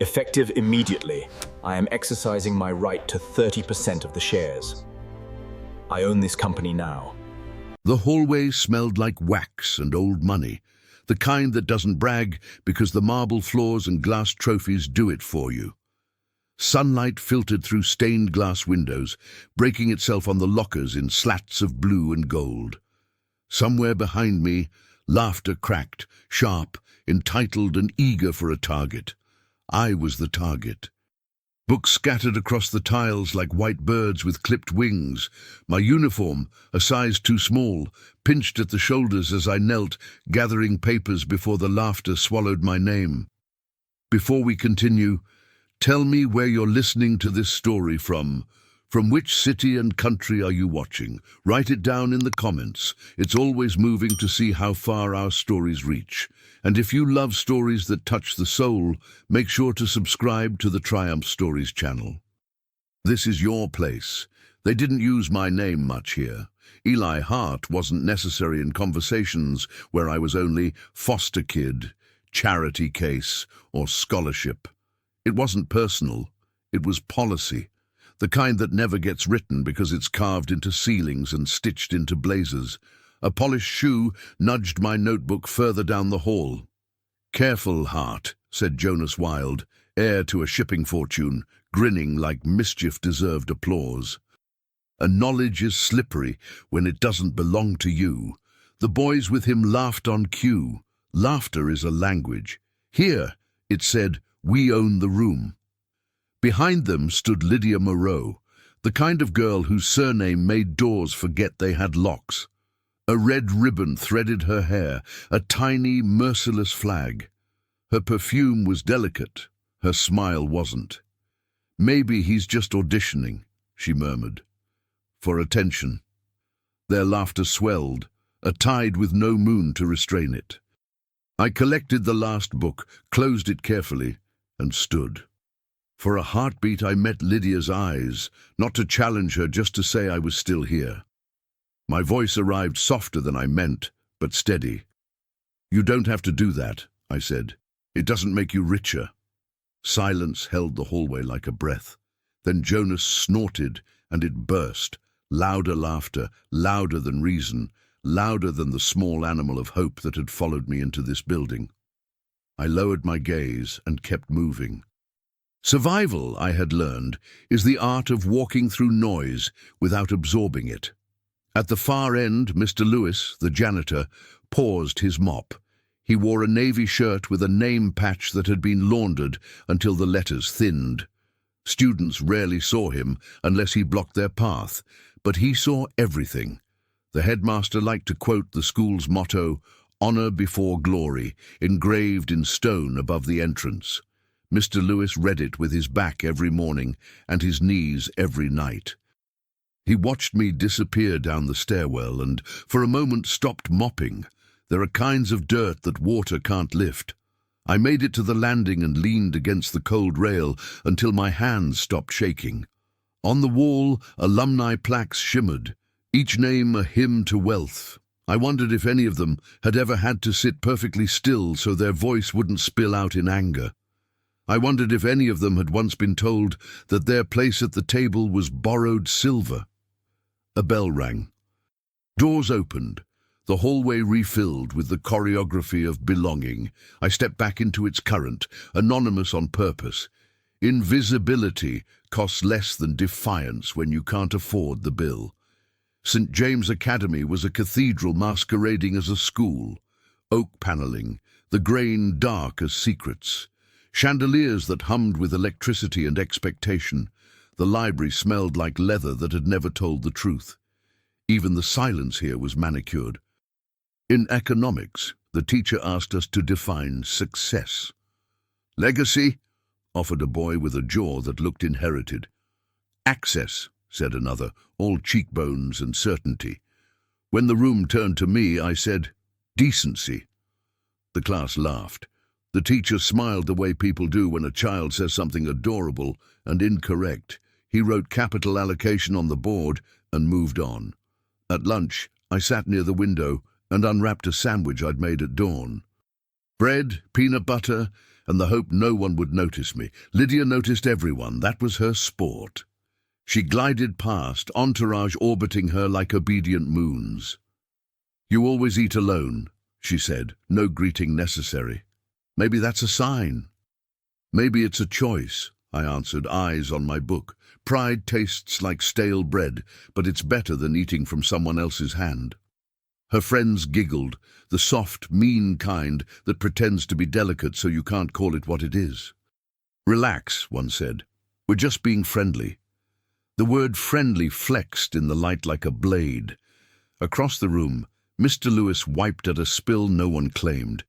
Effective immediately, I am exercising my right to 30% of the shares. I own this company now. The hallway smelled like wax and old money, the kind that doesn't brag because the marble floors and glass trophies do it for you. Sunlight filtered through stained glass windows, breaking itself on the lockers in slats of blue and gold. Somewhere behind me, laughter cracked, sharp, entitled and eager for a target. I was the target. Books scattered across the tiles like white birds with clipped wings. My uniform, a size too small, pinched at the shoulders as I knelt, gathering papers before the laughter swallowed my name. Before we continue, tell me where you're listening to this story from. From which city and country are you watching? Write it down in the comments. It's always moving to see how far our stories reach. And if you love stories that touch the soul, make sure to subscribe to the Triumph Stories channel. This is your place. They didn't use my name much here. Eli Hart wasn't necessary in conversations where I was only foster kid, charity case, or scholarship. It wasn't personal. It was policy. The kind that never gets written because it's carved into ceilings and stitched into blazers. A polished shoe nudged my notebook further down the hall. "Careful, Hart," said Jonas Wilde, heir to a shipping fortune, grinning like mischief-deserved applause. "A knowledge is slippery when it doesn't belong to you." The boys with him laughed on cue. Laughter is a language. Here, it said, "We own the room." Behind them stood Lydia Moreau, the kind of girl whose surname made doors forget they had locks. A red ribbon threaded her hair, a tiny, merciless flag. Her perfume was delicate, her smile wasn't. "Maybe he's just auditioning," she murmured, "for attention." Their laughter swelled, a tide with no moon to restrain it. I collected the last book, closed it carefully, and stood. For a heartbeat I met Lydia's eyes, not to challenge her, just to say I was still here. My voice arrived softer than I meant, but steady. "You don't have to do that," I said. "It doesn't make you richer." Silence held the hallway like a breath. Then Jonas snorted, and it burst. Louder laughter, louder than reason, louder than the small animal of hope that had followed me into this building. I lowered my gaze and kept moving. Survival, I had learned, is the art of walking through noise without absorbing it. At the far end, Mr. Lewis, the janitor, paused his mop. He wore a navy shirt with a name patch that had been laundered until the letters thinned. Students rarely saw him unless he blocked their path, but he saw everything. The headmaster liked to quote the school's motto, "Honor before glory," engraved in stone above the entrance. Mr. Lewis read it with his back every morning and his knees every night. He watched me disappear down the stairwell and, for a moment, stopped mopping. There are kinds of dirt that water can't lift. I made it to the landing and leaned against the cold rail until my hands stopped shaking. On the wall, alumni plaques shimmered, each name a hymn to wealth. I wondered if any of them had ever had to sit perfectly still so their voice wouldn't spill out in anger. I wondered if any of them had once been told that their place at the table was borrowed silver. A bell rang. Doors opened. The hallway refilled with the choreography of belonging. I stepped back into its current, anonymous on purpose. Invisibility costs less than defiance when you can't afford the bill. St. James Academy was a cathedral masquerading as a school. Oak paneling, the grain dark as secrets. Chandeliers that hummed with electricity and expectation. The library smelled like leather that had never told the truth. Even the silence here was manicured. In economics, the teacher asked us to define success. "Legacy," offered a boy with a jaw that looked inherited. "Access," said another, all cheekbones and certainty. When the room turned to me, I said, "Decency." The class laughed. The teacher smiled the way people do when a child says something adorable and incorrect. He wrote capital allocation on the board and moved on. At lunch, I sat near the window and unwrapped a sandwich I'd made at dawn. Bread, peanut butter, and the hope no one would notice me. Lydia noticed everyone. That was her sport. She glided past, entourage orbiting her like obedient moons. "You always eat alone," she said, no greeting necessary. "Maybe that's a sign." "Maybe it's a choice," I answered, eyes on my book. "Pride tastes like stale bread, but it's better than eating from someone else's hand." Her friends giggled, the soft, mean kind that pretends to be delicate so you can't call it what it is. "Relax," one said. "We're just being friendly." The word friendly flexed in the light like a blade. Across the room, Mr. Lewis wiped at a spill no one claimed.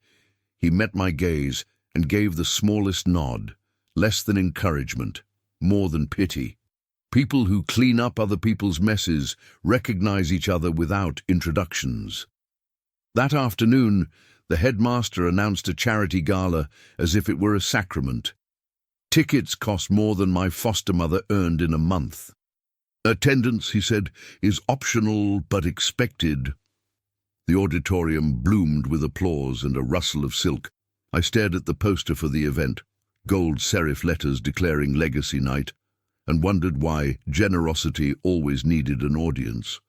He met my gaze and gave the smallest nod, less than encouragement, more than pity. People who clean up other people's messes recognize each other without introductions. That afternoon, the headmaster announced a charity gala as if it were a sacrament. Tickets cost more than my foster mother earned in a month. "Attendance," he said, "is optional but expected." The auditorium bloomed with applause and a rustle of silk. I stared at the poster for the event, gold serif letters declaring Legacy Night, and wondered why generosity always needed an audience.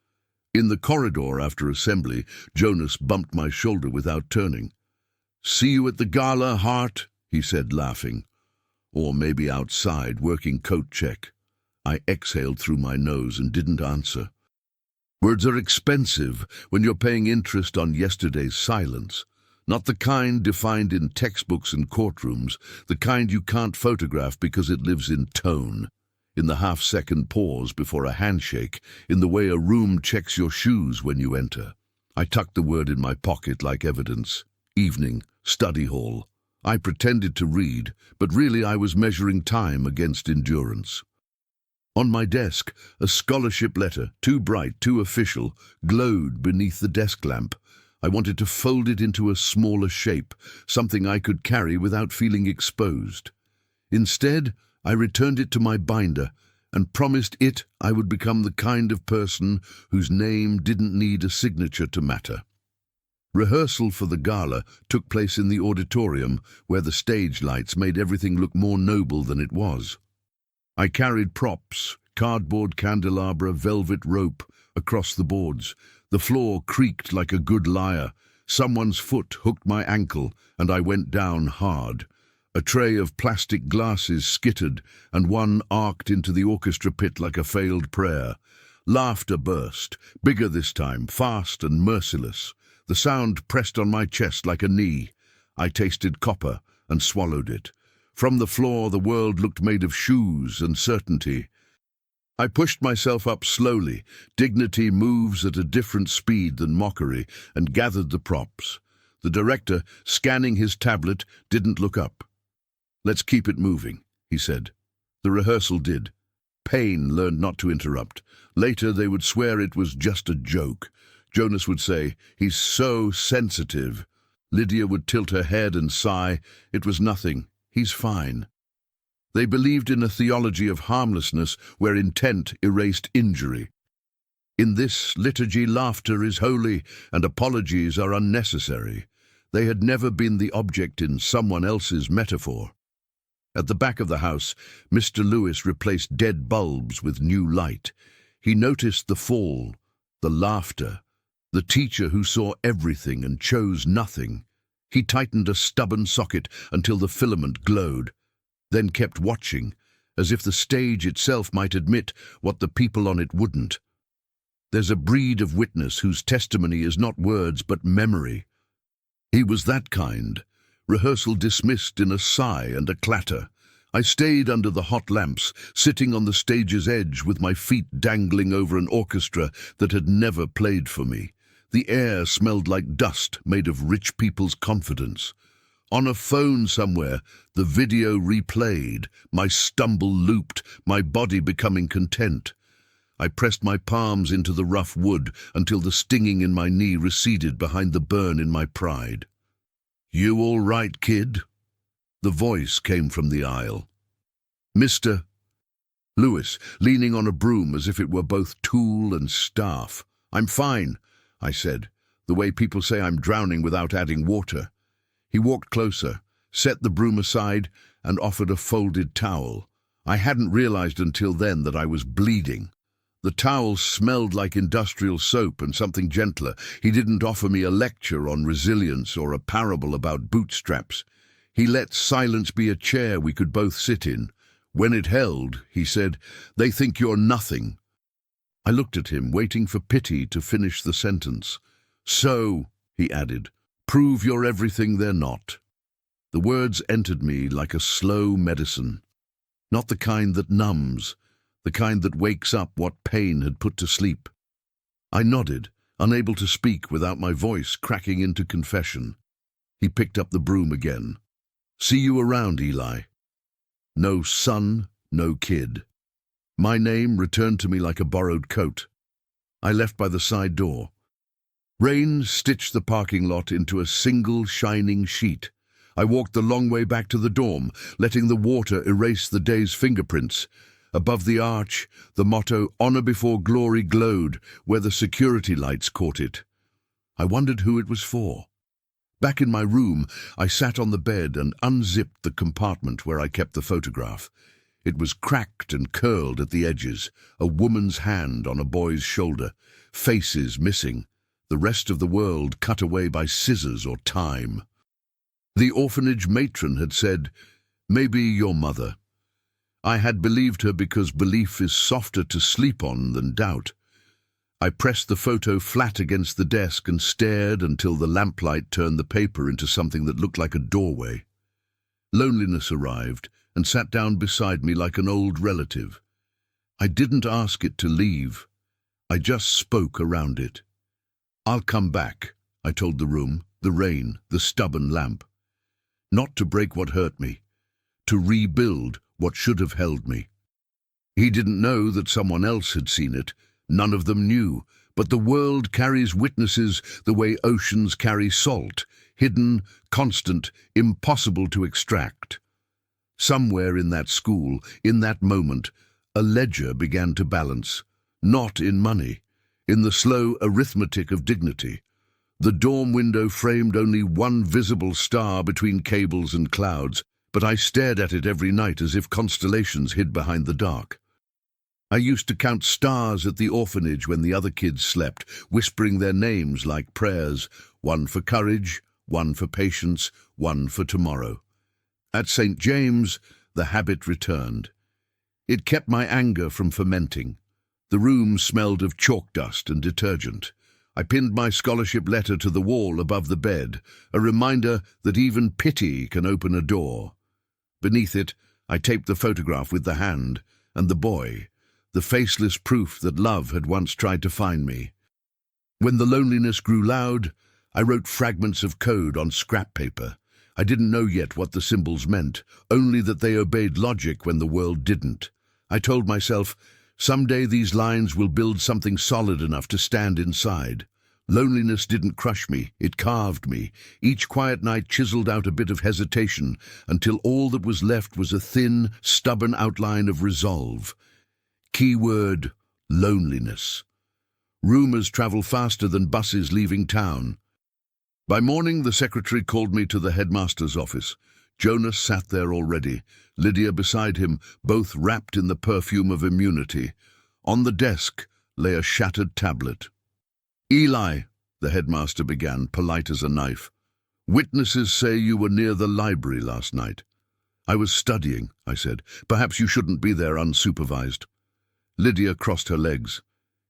In the corridor after assembly, Jonas bumped my shoulder without turning. "See you at the gala, Hart," he said, laughing. Or maybe outside, working coat check. I exhaled through my nose and didn't answer. Words are expensive when you're paying interest on yesterday's silence. Not the kind defined in textbooks and courtrooms, the kind you can't photograph because it lives in tone, in the half-second pause before a handshake, in the way a room checks your shoes when you enter. I tucked the word in my pocket like evidence. Evening, study hall. I pretended to read, but really I was measuring time against endurance. On my desk, a scholarship letter, too bright, too official, glowed beneath the desk lamp. I wanted to fold it into a smaller shape, something I could carry without feeling exposed. Instead, I returned it to my binder and promised it I would become the kind of person whose name didn't need a signature to matter. Rehearsal for the gala took place in the auditorium, where the stage lights made everything look more noble than it was. I carried props, cardboard candelabra, velvet rope, across the boards. The floor creaked like a good liar. Someone's foot hooked my ankle, and I went down hard. A tray of plastic glasses skittered, and one arced into the orchestra pit like a failed prayer. Laughter burst, bigger this time, fast and merciless. The sound pressed on my chest like a knee. I tasted copper and swallowed it. From the floor, the world looked made of shoes and certainty. I pushed myself up slowly. Dignity moves at a different speed than mockery, and gathered the props. The director, scanning his tablet, didn't look up. "Let's keep it moving," he said. The rehearsal did. Payne learned not to interrupt. Later they would swear it was just a joke. Jonas would say, "He's so sensitive." Lydia would tilt her head and sigh, "It was nothing. He's fine." They believed in a theology of harmlessness where intent erased injury. In this liturgy, laughter is holy and apologies are unnecessary. They had never been the object in someone else's metaphor. At the back of the house, Mr. Lewis replaced dead bulbs with new light. He noticed the fall, the laughter, the teacher who saw everything and chose nothing. He tightened a stubborn socket until the filament glowed, then kept watching, as if the stage itself might admit what the people on it wouldn't. There's a breed of witness whose testimony is not words but memory. He was that kind. Rehearsal dismissed in a sigh and a clatter. I stayed under the hot lamps, sitting on the stage's edge with my feet dangling over an orchestra that had never played for me. The air smelled like dust made of rich people's confidence. On a phone somewhere, the video replayed, my stumble looped, my body becoming content. I pressed my palms into the rough wood until the stinging in my knee receded behind the burn in my pride. "You all right, kid?" The voice came from the aisle. "Mr. Lewis," leaning on a broom as if it were both tool and staff. "I'm fine," I said, the way people say I'm drowning without adding water. He walked closer, set the broom aside, and offered a folded towel. I hadn't realized until then that I was bleeding. The towel smelled like industrial soap and something gentler. He didn't offer me a lecture on resilience or a parable about bootstraps. He let silence be a chair we could both sit in. When it held, he said, "They think you're nothing." I looked at him, waiting for pity to finish the sentence. "So," he added, "prove you're everything they're not." The words entered me like a slow medicine. Not the kind that numbs, the kind that wakes up what pain had put to sleep. I nodded, unable to speak without my voice cracking into confession. He picked up the broom again. "See you around, Eli." No son, no kid. My name returned to me like a borrowed coat. I left by the side door. Rain stitched the parking lot into a single shining sheet. I walked the long way back to the dorm, letting the water erase the day's fingerprints. Above the arch, the motto "Honor Before Glory" glowed where the security lights caught it. I wondered who it was for. Back in my room, I sat on the bed and unzipped the compartment where I kept the photograph. It was cracked and curled at the edges, a woman's hand on a boy's shoulder, faces missing, the rest of the world cut away by scissors or time. The orphanage matron had said, "Maybe your mother." I had believed her because belief is softer to sleep on than doubt. I pressed the photo flat against the desk and stared until the lamplight turned the paper into something that looked like a doorway. Loneliness arrived and sat down beside me like an old relative. I didn't ask it to leave. I just spoke around it. "I'll come back," I told the room, the rain, the stubborn lamp. Not to break what hurt me, to rebuild what should have held me. He didn't know that someone else had seen it. None of them knew, but the world carries witnesses the way oceans carry salt, hidden, constant, impossible to extract. Somewhere in that school, in that moment, a ledger began to balance, not in money, in the slow arithmetic of dignity. The dorm window framed only one visible star between cables and clouds, but I stared at it every night as if constellations hid behind the dark. I used to count stars at the orphanage when the other kids slept, whispering their names like prayers, one for courage, one for patience, one for tomorrow. At St. James, the habit returned. It kept my anger from fermenting. The room smelled of chalk dust and detergent. I pinned my scholarship letter to the wall above the bed, a reminder that even pity can open a door. Beneath it, I taped the photograph with the hand, and the boy, the faceless proof that love had once tried to find me. When the loneliness grew loud, I wrote fragments of code on scrap paper. I didn't know yet what the symbols meant, only that they obeyed logic when the world didn't. I told myself, someday these lines will build something solid enough to stand inside. Loneliness didn't crush me, it carved me. Each quiet night chiseled out a bit of hesitation, until all that was left was a thin, stubborn outline of resolve. Keyword: loneliness. Rumors travel faster than buses leaving town. By morning, the secretary called me to the headmaster's office. Jonas sat there already, Lydia beside him, both wrapped in the perfume of immunity. On the desk lay a shattered tablet. "Eli," the headmaster began, polite as a knife. "Witnesses say you were near the library last night." "I was studying," I said. "Perhaps you shouldn't be there unsupervised." Lydia crossed her legs.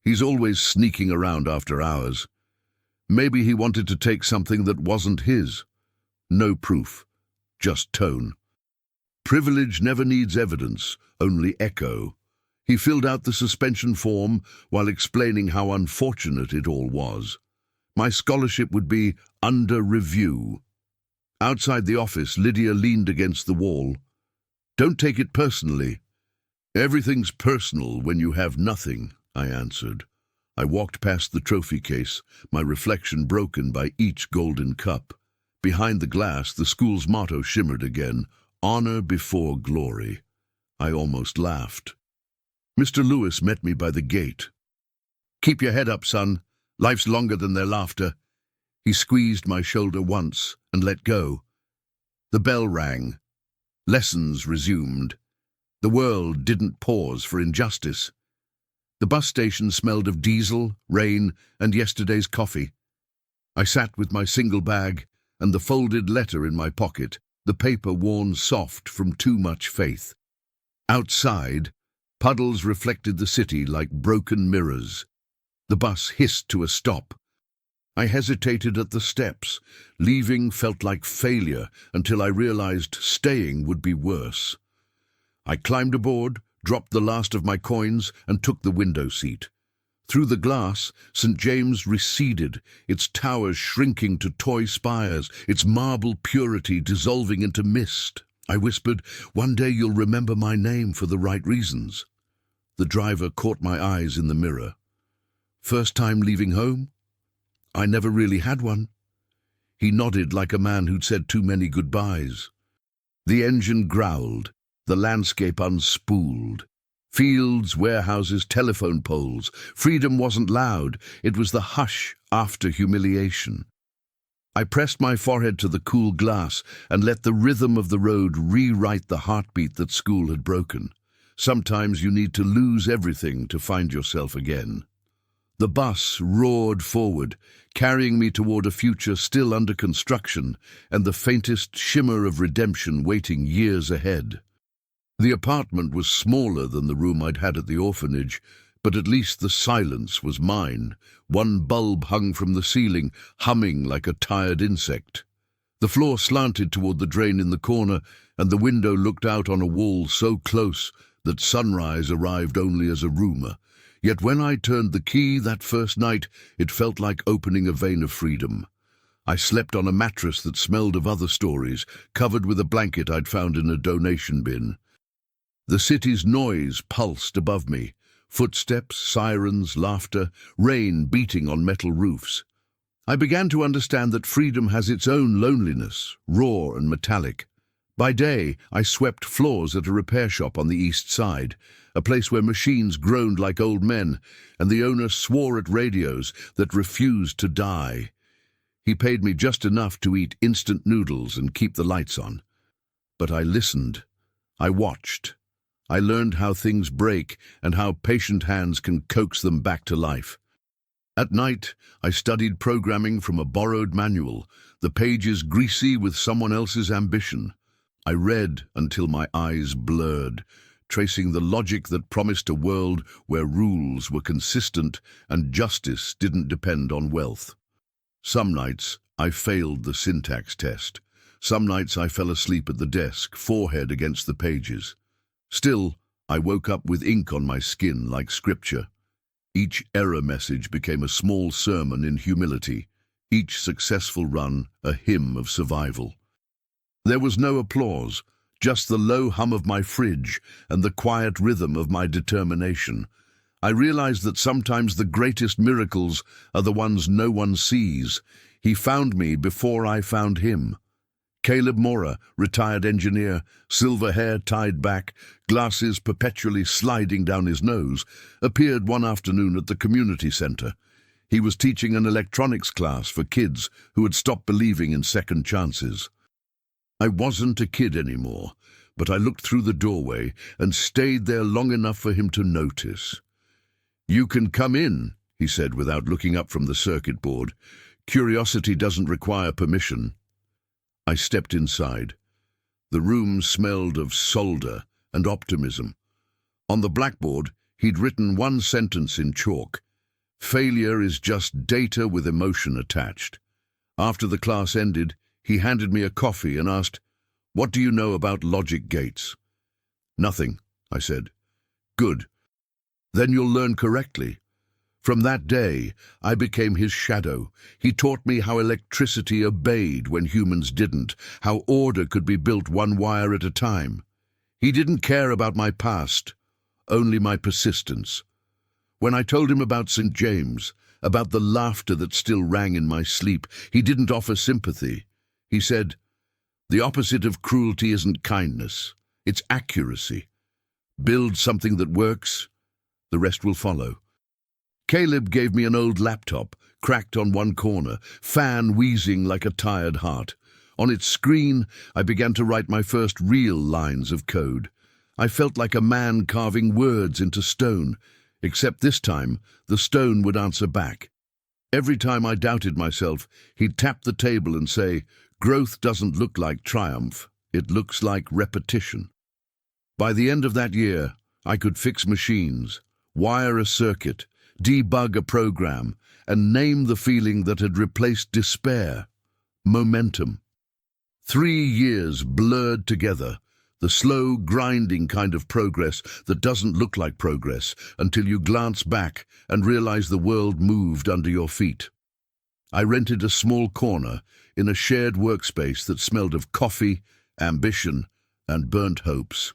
"He's always sneaking around after hours. Maybe he wanted to take something that wasn't his." No proof, just tone. Privilege never needs evidence, only echo. He filled out the suspension form while explaining how unfortunate it all was. My scholarship would be under review. Outside the office, Lydia leaned against the wall. "Don't take it personally." "Everything's personal when you have nothing," I answered. I walked past the trophy case, my reflection broken by each golden cup. Behind the glass, the school's motto shimmered again, "Honor before glory." I almost laughed. Mr. Lewis met me by the gate. "Keep your head up, son. Life's longer than their laughter." He squeezed my shoulder once and let go. The bell rang. Lessons resumed. The world didn't pause for injustice. The bus station smelled of diesel, rain, and yesterday's coffee. I sat with my single bag and the folded letter in my pocket, the paper worn soft from too much faith. Outside, puddles reflected the city like broken mirrors. The bus hissed to a stop. I hesitated at the steps. Leaving felt like failure until I realized staying would be worse. I climbed aboard, dropped the last of my coins, and took the window seat. Through the glass, St. James receded, its towers shrinking to toy spires, its marble purity dissolving into mist. I whispered, "One day you'll remember my name for the right reasons." The driver caught my eyes in the mirror. "First time leaving home?" "I never really had one." He nodded like a man who'd said too many goodbyes. The engine growled, the landscape unspooled. Fields, warehouses, telephone poles. Freedom wasn't loud, it was the hush after humiliation. I pressed my forehead to the cool glass and let the rhythm of the road rewrite the heartbeat that school had broken. Sometimes you need to lose everything to find yourself again. The bus roared forward, carrying me toward a future still under construction and the faintest shimmer of redemption waiting years ahead. The apartment was smaller than the room I'd had at the orphanage, but at least the silence was mine. One bulb hung from the ceiling, humming like a tired insect. The floor slanted toward the drain in the corner, and the window looked out on a wall so close that sunrise arrived only as a rumor. Yet when I turned the key that first night, it felt like opening a vein of freedom. I slept on a mattress that smelled of other stories, covered with a blanket I'd found in a donation bin. The city's noise pulsed above me. Footsteps, sirens, laughter, rain beating on metal roofs. I began to understand that freedom has its own loneliness, raw and metallic. By day, I swept floors at a repair shop on the east side, a place where machines groaned like old men, and the owner swore at radios that refused to die. He paid me just enough to eat instant noodles and keep the lights on. But I listened. I watched. I learned how things break and how patient hands can coax them back to life. At night, I studied programming from a borrowed manual, the pages greasy with someone else's ambition. I read until my eyes blurred, tracing the logic that promised a world where rules were consistent and justice didn't depend on wealth. Some nights, I failed the syntax test. Some nights I fell asleep at the desk, forehead against the pages. Still, I woke up with ink on my skin like scripture. Each error message became a small sermon in humility, each successful run a hymn of survival. There was no applause, just the low hum of my fridge and the quiet rhythm of my determination. I realized that sometimes the greatest miracles are the ones no one sees. He found me before I found him. Caleb Mora, retired engineer, silver hair tied back, glasses perpetually sliding down his nose, appeared one afternoon at the community center. He was teaching an electronics class for kids who had stopped believing in second chances. I wasn't a kid anymore, but I looked through the doorway and stayed there long enough for him to notice. "You can come in," he said without looking up from the circuit board. "Curiosity doesn't require permission." I stepped inside. The room smelled of solder and optimism. On the blackboard, he'd written one sentence in chalk: "Failure is just data with emotion attached." After the class ended, he handed me a coffee and asked, "What do you know about logic gates?" "Nothing," I said. "Good. Then you'll learn correctly." From that day, I became his shadow. He taught me how electricity obeyed when humans didn't, how order could be built one wire at a time. He didn't care about my past, only my persistence. When I told him about St. James, about the laughter that still rang in my sleep, he didn't offer sympathy. He said, "The opposite of cruelty isn't kindness, it's accuracy. Build something that works, the rest will follow." Caleb gave me an old laptop, cracked on one corner, fan wheezing like a tired heart. On its screen, I began to write my first real lines of code. I felt like a man carving words into stone, except this time the stone would answer back. Every time I doubted myself, he'd tap the table and say, "Growth doesn't look like triumph, it looks like repetition." By the end of that year, I could fix machines, wire a circuit, debug a program, and name the feeling that had replaced despair: momentum. 3 years blurred together, the slow, grinding kind of progress that doesn't look like progress until you glance back and realize the world moved under your feet. I rented a small corner in a shared workspace that smelled of coffee, ambition, and burnt hopes.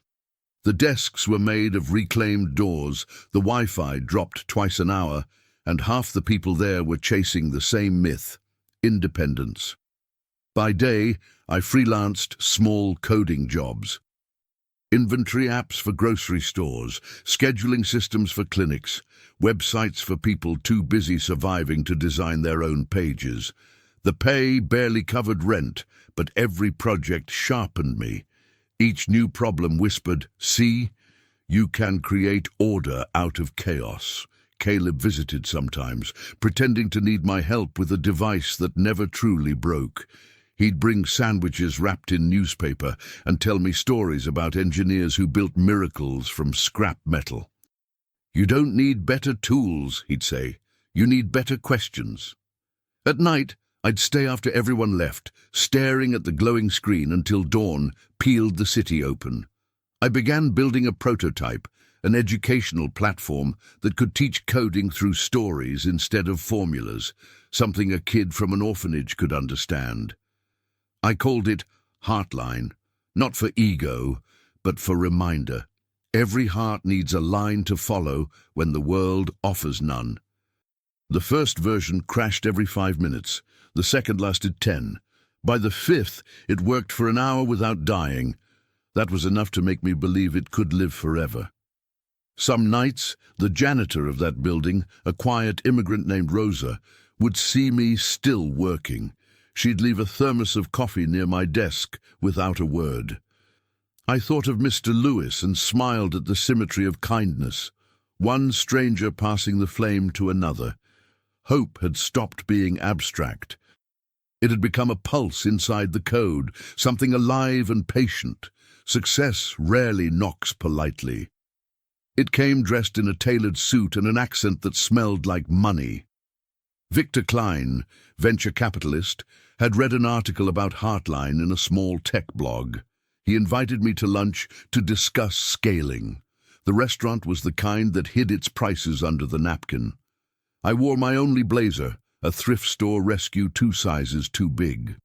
The desks were made of reclaimed doors, the Wi-Fi dropped twice an hour, and half the people there were chasing the same myth: independence. By day, I freelanced small coding jobs. Inventory apps for grocery stores, scheduling systems for clinics, websites for people too busy surviving to design their own pages. The pay barely covered rent, but every project sharpened me. Each new problem whispered, "See, you can create order out of chaos." Caleb visited sometimes, pretending to need my help with a device that never truly broke. He'd bring sandwiches wrapped in newspaper and tell me stories about engineers who built miracles from scrap metal. "You don't need better tools," he'd say. "You need better questions." At night, I'd stay after everyone left, staring at the glowing screen until dawn peeled the city open. I began building a prototype, an educational platform that could teach coding through stories instead of formulas, something a kid from an orphanage could understand. I called it Heartline, not for ego, but for reminder. Every heart needs a line to follow when the world offers none. The first version crashed every 5 minutes. The second lasted 10. By the 5th, it worked for an hour without dying. That was enough to make me believe it could live forever. Some nights, the janitor of that building, a quiet immigrant named Rosa, would see me still working. She'd leave a thermos of coffee near my desk without a word. I thought of Mr. Lewis and smiled at the symmetry of kindness. One stranger passing the flame to another. Hope had stopped being abstract. It had become a pulse inside the code, something alive and patient. Success rarely knocks politely. It came dressed in a tailored suit and an accent that smelled like money. Victor Klein, venture capitalist, had read an article about Heartline in a small tech blog. He invited me to lunch to discuss scaling. The restaurant was the kind that hid its prices under the napkin. I wore my only blazer, a thrift store rescue 2 sizes too big.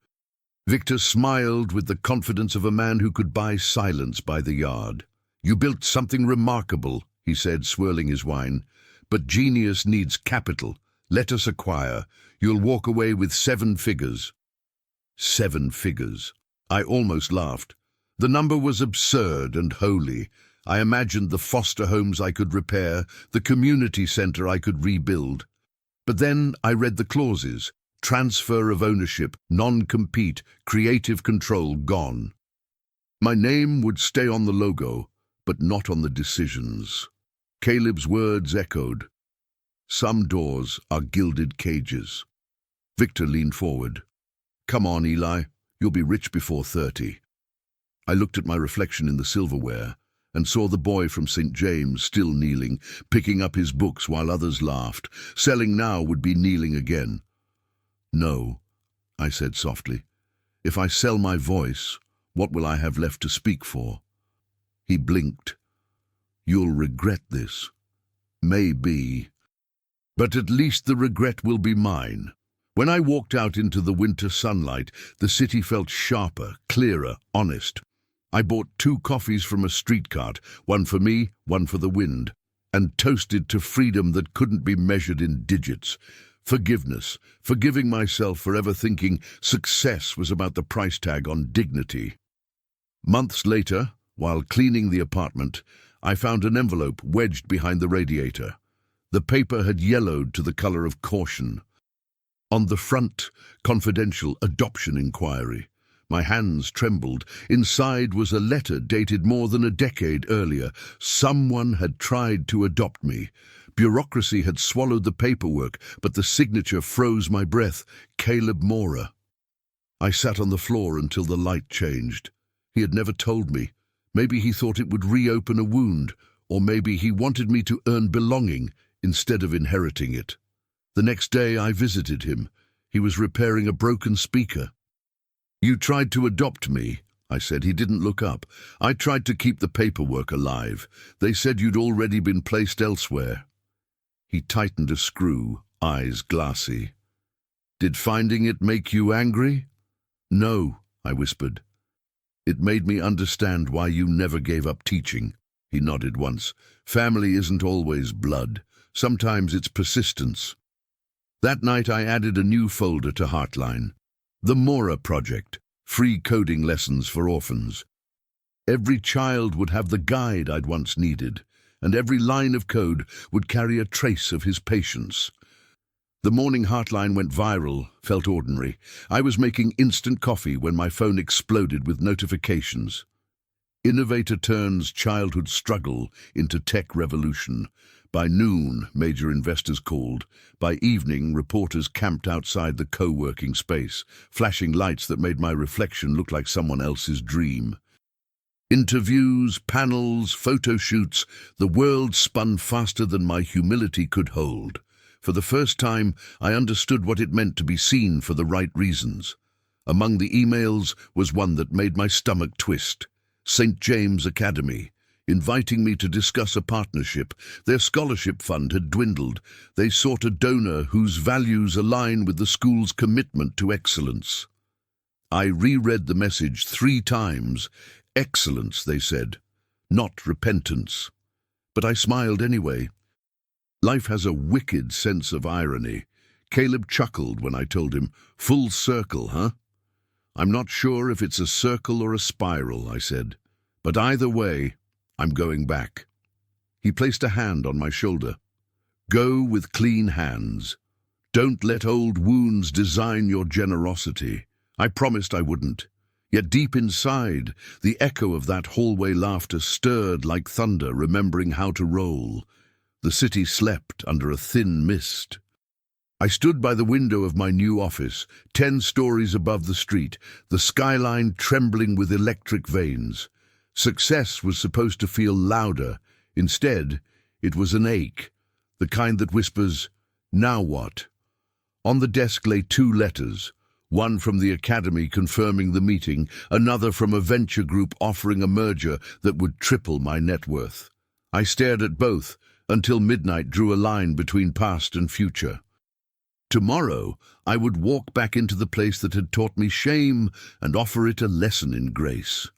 Victor smiled with the confidence of a man who could buy silence by the yard. "You built something remarkable," he said, swirling his wine. "But genius needs capital. Let us acquire. You'll walk away with 7 figures. 7 figures. I almost laughed. The number was absurd and holy. I imagined the foster homes I could repair, the community center I could rebuild. But then I read the clauses. Transfer of ownership, non-compete, creative control gone. My name would stay on the logo, but not on the decisions. Caleb's words echoed. Some doors are gilded cages. Victor leaned forward. "Come on, Eli. You'll be rich before 30. I looked at my reflection in the silverware and saw the boy from St. James still kneeling, picking up his books while others laughed. Selling now would be kneeling again. "No," I said softly. "If I sell my voice, what will I have left to speak for?" He blinked. "You'll regret this." "Maybe. But at least the regret will be mine." When I walked out into the winter sunlight, the city felt sharper, clearer, honest. I bought 2 coffees from a street cart, one for me, one for the wind, and toasted to freedom that couldn't be measured in digits. Forgiveness, forgiving myself for ever thinking success was about the price tag on dignity. Months later, while cleaning the apartment, I found an envelope wedged behind the radiator. The paper had yellowed to the color of caution. On the front, confidential adoption inquiry. My hands trembled. Inside was a letter dated more than a decade earlier. Someone had tried to adopt me. Bureaucracy had swallowed the paperwork, but the signature froze my breath. Caleb Mora. I sat on the floor until the light changed. He had never told me. Maybe he thought it would reopen a wound, or maybe he wanted me to earn belonging instead of inheriting it. The next day I visited him. He was repairing a broken speaker. "You tried to adopt me," I said. He didn't look up. "I tried to keep the paperwork alive. They said you'd already been placed elsewhere." He tightened a screw, eyes glassy. "Did finding it make you angry?" "No," I whispered. "It made me understand why you never gave up teaching." He nodded once. "Family isn't always blood. Sometimes it's persistence." That night I added a new folder to Heartline. The Mora Project, free coding lessons for orphans. Every child would have the guide I'd once needed, and every line of code would carry a trace of his patience. The morning Heartline went viral, felt ordinary. I was making instant coffee when my phone exploded with notifications. Innovator turns childhood struggle into tech revolution. By noon, major investors called. By evening, reporters camped outside the co-working space, flashing lights that made my reflection look like someone else's dream. Interviews, panels, photo shoots, the world spun faster than my humility could hold. For the first time, I understood what it meant to be seen for the right reasons. Among the emails was one that made my stomach twist. St. James Academy, inviting me to discuss a partnership. Their scholarship fund had dwindled. They sought a donor whose values align with the school's commitment to excellence. I reread the message 3 times. Excellence, they said, not repentance. But I smiled anyway. Life has a wicked sense of irony. Caleb chuckled when I told him, "Full circle, huh?" "I'm not sure if it's a circle or a spiral," I said. "But either way, I'm going back." He placed a hand on my shoulder. "Go with clean hands. Don't let old wounds design your generosity." I promised I wouldn't. Yet deep inside, the echo of that hallway laughter stirred like thunder, remembering how to roll. The city slept under a thin mist. I stood by the window of my new office, 10 stories above the street, the skyline trembling with electric veins. Success was supposed to feel louder. Instead, it was an ache, the kind that whispers, "Now what?" On the desk lay 2 letters, one from the academy confirming the meeting, another from a venture group offering a merger that would triple my net worth. I stared at both until midnight drew a line between past and future. Tomorrow, I would walk back into the place that had taught me shame and offer it a lesson in grace.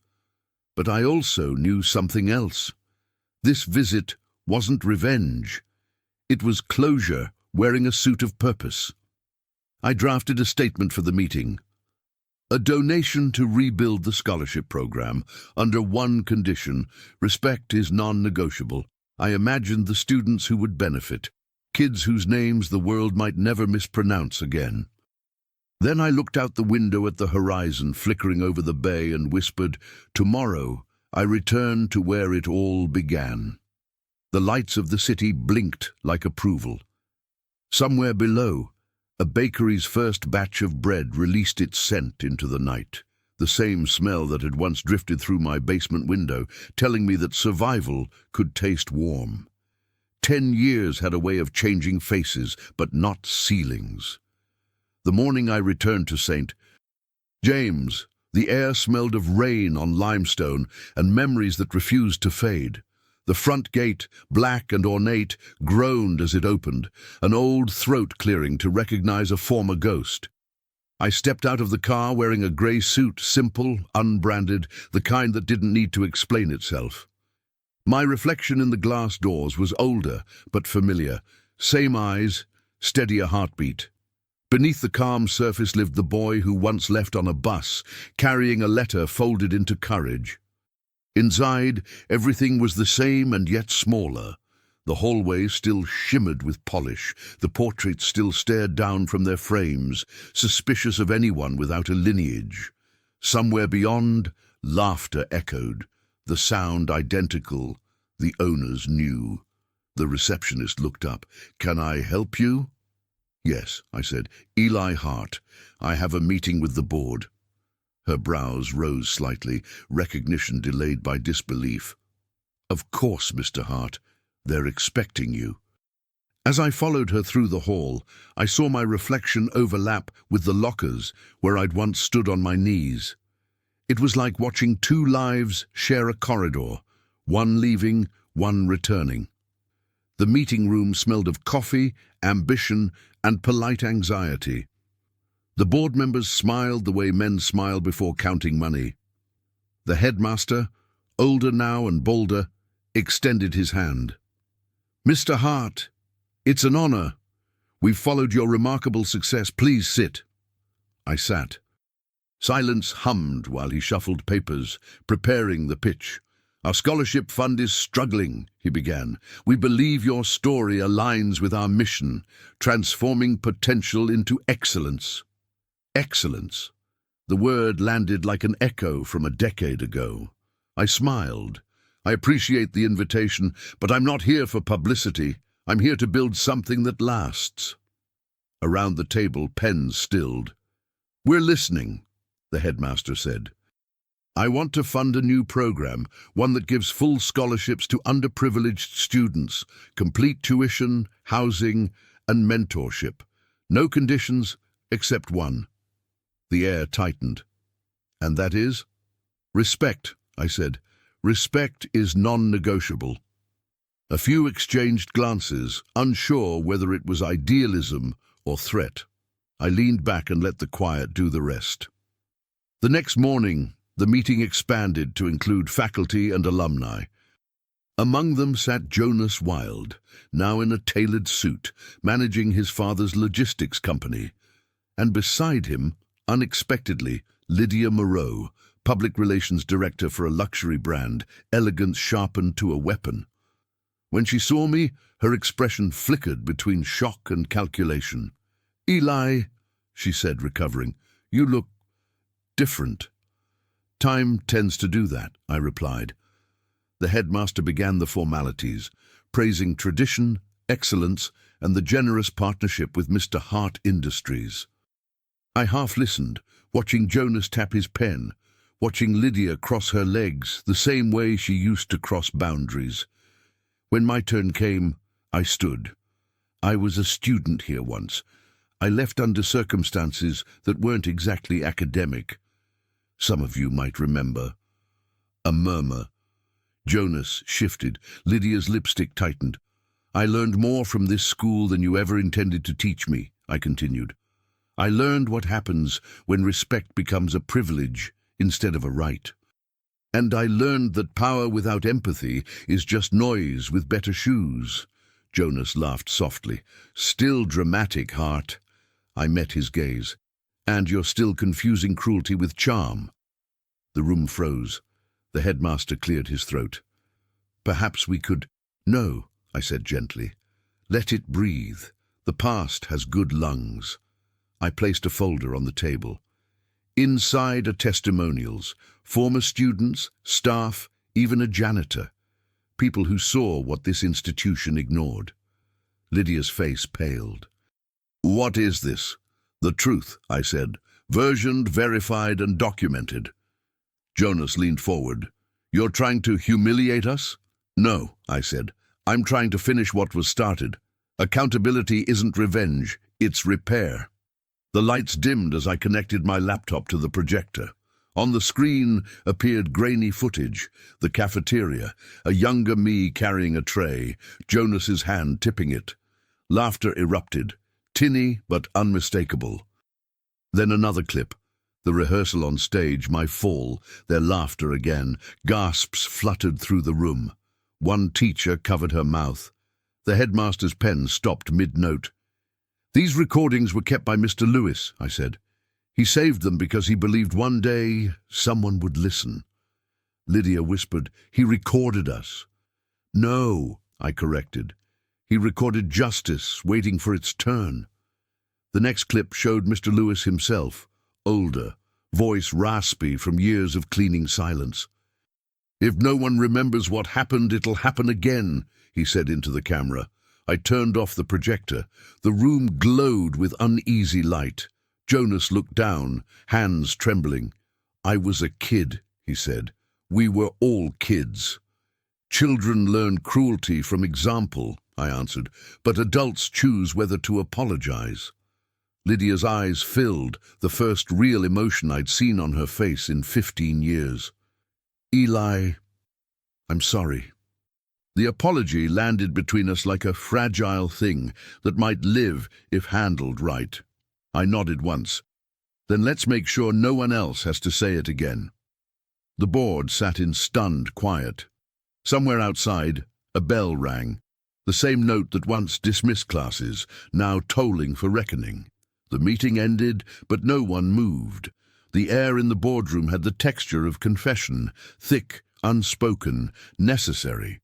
But I also knew something else. This visit wasn't revenge. It was closure wearing a suit of purpose. I drafted a statement for the meeting. A donation to rebuild the scholarship program under one condition: respect is non-negotiable. I imagined the students who would benefit, kids whose names the world might never mispronounce again. Then I looked out the window at the horizon flickering over the bay and whispered, "Tomorrow I return to where it all began." The lights of the city blinked like approval. Somewhere below, a bakery's first batch of bread released its scent into the night, the same smell that had once drifted through my basement window, telling me that survival could taste warm. 10 years had a way of changing faces, but not ceilings. The morning I returned to St. James, the air smelled of rain on limestone and memories that refused to fade. The front gate, black and ornate, groaned as it opened, an old throat clearing to recognize a former ghost. I stepped out of the car wearing a grey suit, simple, unbranded, the kind that didn't need to explain itself. My reflection in the glass doors was older but familiar. Same eyes, steadier heartbeat. Beneath the calm surface lived the boy who once left on a bus, carrying a letter folded into courage. Inside, everything was the same and yet smaller. The hallway still shimmered with polish. The portraits still stared down from their frames, suspicious of anyone without a lineage. Somewhere beyond, laughter echoed, the sound identical. The owners knew. The receptionist looked up. "Can I help you?" "Yes," I said. "Eli Hart. I have a meeting with the board." Her brows rose slightly, recognition delayed by disbelief. "Of course, Mr. Hart. They're expecting you." As I followed her through the hall, I saw my reflection overlap with the lockers where I'd once stood on my knees. It was like watching two lives share a corridor, one leaving, one returning. The meeting room smelled of coffee, ambition, and polite anxiety. The board members smiled the way men smile before counting money. The headmaster, older now and bolder, extended his hand. "Mr. Hart, it's an honor. We've followed your remarkable success. Please sit." I sat. Silence hummed while he shuffled papers, preparing the pitch. "Our scholarship fund is struggling," he began. "We believe your story aligns with our mission, transforming potential into excellence." Excellence. The word landed like an echo from a decade ago. I smiled. "I appreciate the invitation, but I'm not here for publicity. I'm here to build something that lasts." Around the table, pens stilled. "We're listening," the headmaster said. "I want to fund a new program, one that gives full scholarships to underprivileged students, complete tuition, housing, and mentorship. No conditions except one." The air tightened. "And that is?" "Respect," I said. "Respect is non-negotiable." A few exchanged glances, unsure whether it was idealism or threat. I leaned back and let the quiet do the rest. The next morning, the meeting expanded to include faculty and alumni. Among them sat Jonas Wilde, now in a tailored suit, managing his father's logistics company. And beside him, unexpectedly, Lydia Moreau, public relations director for a luxury brand, elegance sharpened to a weapon. When she saw me, her expression flickered between shock and calculation. "Eli," she said, recovering, "you look different." "Time tends to do that," I replied. The headmaster began the formalities, praising tradition, excellence, and the generous partnership with Mr. Hart Industries. I half listened, watching Jonas tap his pen, watching Lydia cross her legs the same way she used to cross boundaries. When my turn came, I stood. I was a student here once. I left under circumstances that weren't exactly academic. Some of you might remember. A murmur. Jonas shifted. Lydia's lipstick tightened. "I learned more from this school than you ever intended to teach me," I continued. "I learned what happens when respect becomes a privilege instead of a right. And I learned that power without empathy is just noise with better shoes." Jonas laughed softly. "Still dramatic, Hart." I met his gaze. "And you're still confusing cruelty with charm." The room froze. The headmaster cleared his throat. "Perhaps we could—" "No," I said gently. "Let it breathe. The past has good lungs." I placed a folder on the table. Inside are testimonials, former students, staff, even a janitor. People who saw what this institution ignored. Lydia's face paled. "What is this?" "The truth," I said. "Versioned, verified, and documented." Jonas leaned forward. "You're trying to humiliate us?" "No," I said. "I'm trying to finish what was started. Accountability isn't revenge, it's repair." The lights dimmed as I connected my laptop to the projector. On the screen appeared grainy footage, the cafeteria, a younger me carrying a tray, Jonas's hand tipping it. Laughter erupted, tinny but unmistakable. Then another clip, the rehearsal on stage, my fall, their laughter again. Gasps fluttered through the room. One teacher covered her mouth. The headmaster's pen stopped mid-note. "These recordings were kept by Mr. Lewis," I said. "He saved them because he believed one day someone would listen." Lydia whispered, "He recorded us." "No," I corrected. "He recorded justice, waiting for its turn." The next clip showed Mr. Lewis himself, older, voice raspy from years of cleaning silence. "If no one remembers what happened, it'll happen again," he said into the camera. I turned off the projector. The room glowed with uneasy light. Jonas looked down, hands trembling. "I was a kid," he said. "We were all kids." "Children learn cruelty from example," I answered, "but adults choose whether to apologize." Lydia's eyes filled, the first real emotion I'd seen on her face in 15 years. "Eli, I'm sorry." The apology landed between us like a fragile thing that might live if handled right. I nodded once. "Then let's make sure no one else has to say it again." The board sat in stunned quiet. Somewhere outside, a bell rang, the same note that once dismissed classes, now tolling for reckoning. The meeting ended, but no one moved. The air in the boardroom had the texture of confession, thick, unspoken, necessary.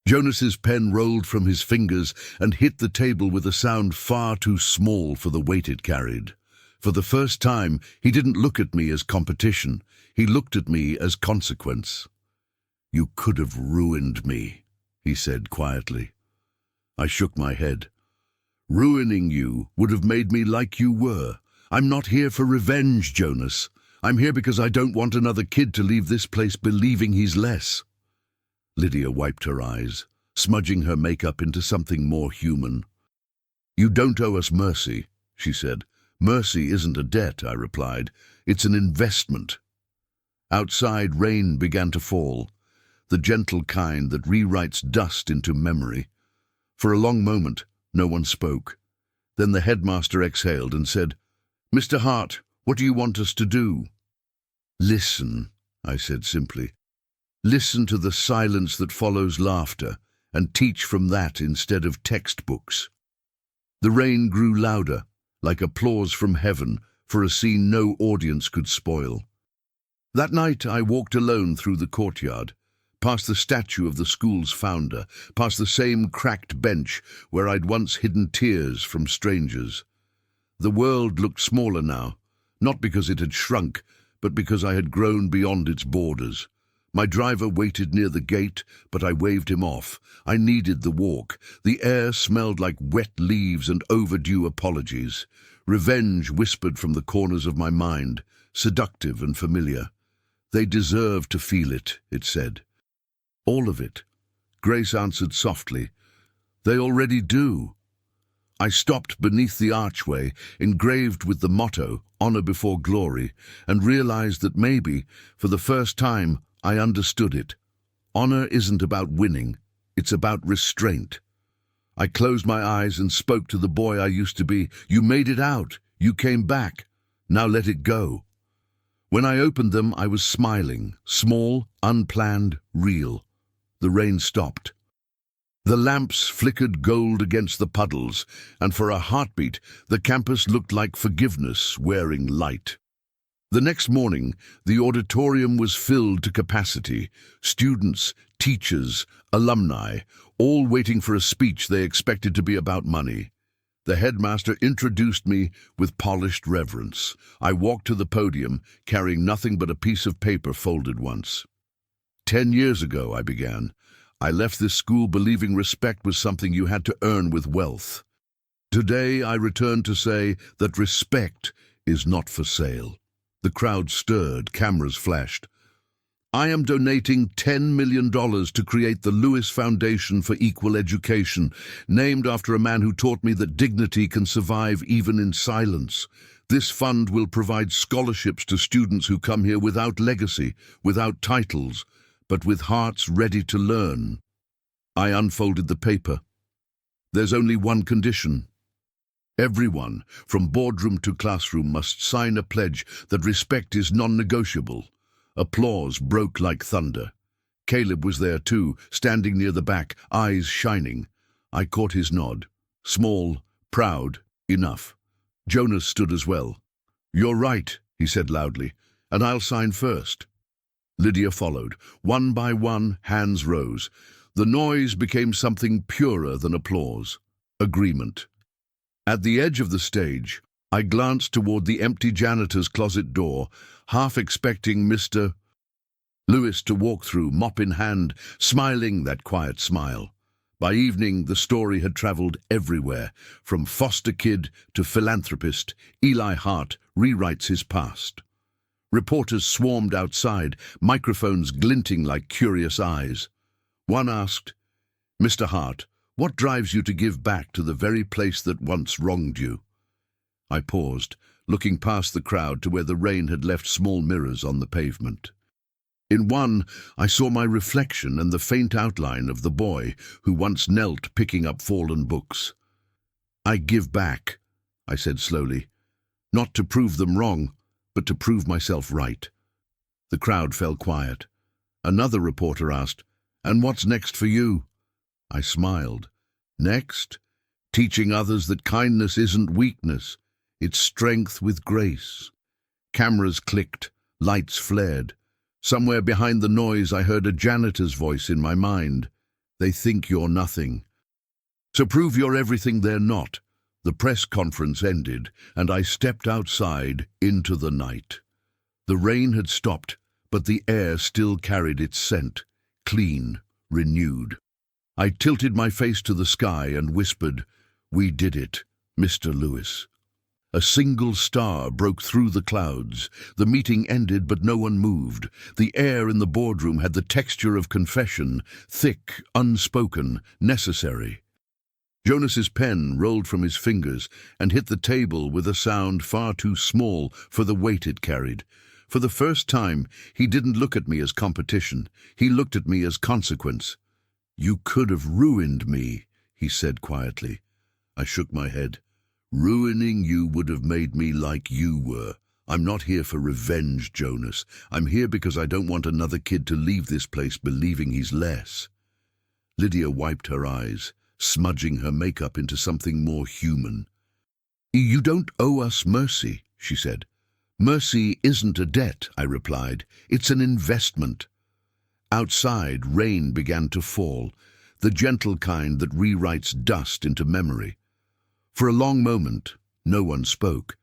Jonas's pen rolled from his fingers and hit the table with a sound far too small for the weight it carried. For the first time, he didn't look at me as competition. He looked at me as consequence. "You could have ruined me," he said quietly. I shook my head. "Ruining you would have made me like you were. I'm not here for revenge, Jonas. I'm here because I don't want another kid to leave this place believing he's less." Lydia wiped her eyes, smudging her makeup into something more human. "You don't owe us mercy," she said. "Mercy isn't a debt," I replied. "It's an investment." Outside, rain began to fall, the gentle kind that rewrites dust into memory. For a long moment, no one spoke. Then the headmaster exhaled and said, "Mr. Hart, what do you want us to do?" "Listen," I said simply. "Listen to the silence that follows laughter, and teach from that instead of textbooks." The rain grew louder, like applause from heaven for a scene no audience could spoil. That night I walked alone through the courtyard, past the statue of the school's founder, past the same cracked bench where I'd once hidden tears from strangers. The world looked smaller now, not because it had shrunk, but because I had grown beyond its borders. My driver waited near the gate, but I waved him off. I needed the walk. The air smelled like wet leaves and overdue apologies. Revenge whispered from the corners of my mind, seductive and familiar. "They deserve to feel it," it said. "All of it," Grace answered softly. "They already do." I stopped beneath the archway, engraved with the motto, "Honor before glory," and realized that maybe, for the first time, I understood it. Honor isn't about winning, it's about restraint. I closed my eyes and spoke to the boy I used to be. "You made it out. You came back. Now let it go." When I opened them, I was smiling, small, unplanned, real. The rain stopped. The lamps flickered gold against the puddles, and for a heartbeat, the campus looked like forgiveness wearing light. The next morning, the auditorium was filled to capacity. Students, teachers, alumni, all waiting for a speech they expected to be about money. The headmaster introduced me with polished reverence. I walked to the podium, carrying nothing but a piece of paper folded once. 10 years ago, I began. I left this school believing respect was something you had to earn with wealth. Today, I return to say that respect is not for sale. The crowd stirred, cameras flashed. "I am donating $10 million to create the Lewis Foundation for Equal Education, named after a man who taught me that dignity can survive even in silence. This fund will provide scholarships to students who come here without legacy, without titles, but with hearts ready to learn." I unfolded the paper. "There's only one condition. Everyone, from boardroom to classroom, must sign a pledge that respect is non-negotiable." Applause broke like thunder. Caleb was there too, standing near the back, eyes shining. I caught his nod. Small, proud, enough. Jonas stood as well. "You're right," he said loudly, "and I'll sign first." Lydia followed. One by one, hands rose. The noise became something purer than applause. Agreement. At the edge of the stage, I glanced toward the empty janitor's closet door, half expecting Mr. Lewis to walk through, mop in hand, smiling that quiet smile. By evening, the story had traveled everywhere. From foster kid to philanthropist, Eli Hart rewrites his past. Reporters swarmed outside, microphones glinting like curious eyes. One asked, "Mr. Hart, what drives you to give back to the very place that once wronged you?" I paused, looking past the crowd to where the rain had left small mirrors on the pavement. In one, I saw my reflection and the faint outline of the boy who once knelt picking up fallen books. "I give back," I said slowly, "not to prove them wrong, but to prove myself right." The crowd fell quiet. Another reporter asked, "And what's next for you?" I smiled. "Next? Teaching others that kindness isn't weakness, it's strength with grace." Cameras clicked, lights flared. Somewhere behind the noise I heard a janitor's voice in my mind. "They think you're nothing. So prove you're everything they're not." The press conference ended, and I stepped outside into the night. The rain had stopped, but the air still carried its scent, clean, renewed. I tilted my face to the sky and whispered, "We did it, Mr. Lewis." A single star broke through the clouds. The meeting ended, but no one moved. The air in the boardroom had the texture of confession, thick, unspoken, necessary. Jonas's pen rolled from his fingers and hit the table with a sound far too small for the weight it carried. For the first time, he didn't look at me as competition. He looked at me as consequence. "You could have ruined me," he said quietly. I shook my head. "Ruining you would have made me like you were. I'm not here for revenge, Jonas. I'm here because I don't want another kid to leave this place believing he's less." Lydia wiped her eyes, smudging her makeup into something more human. "You don't owe us mercy," she said. "Mercy isn't a debt," I replied. "It's an investment." Outside, rain began to fall, the gentle kind that rewrites dust into memory. For a long moment, no one spoke.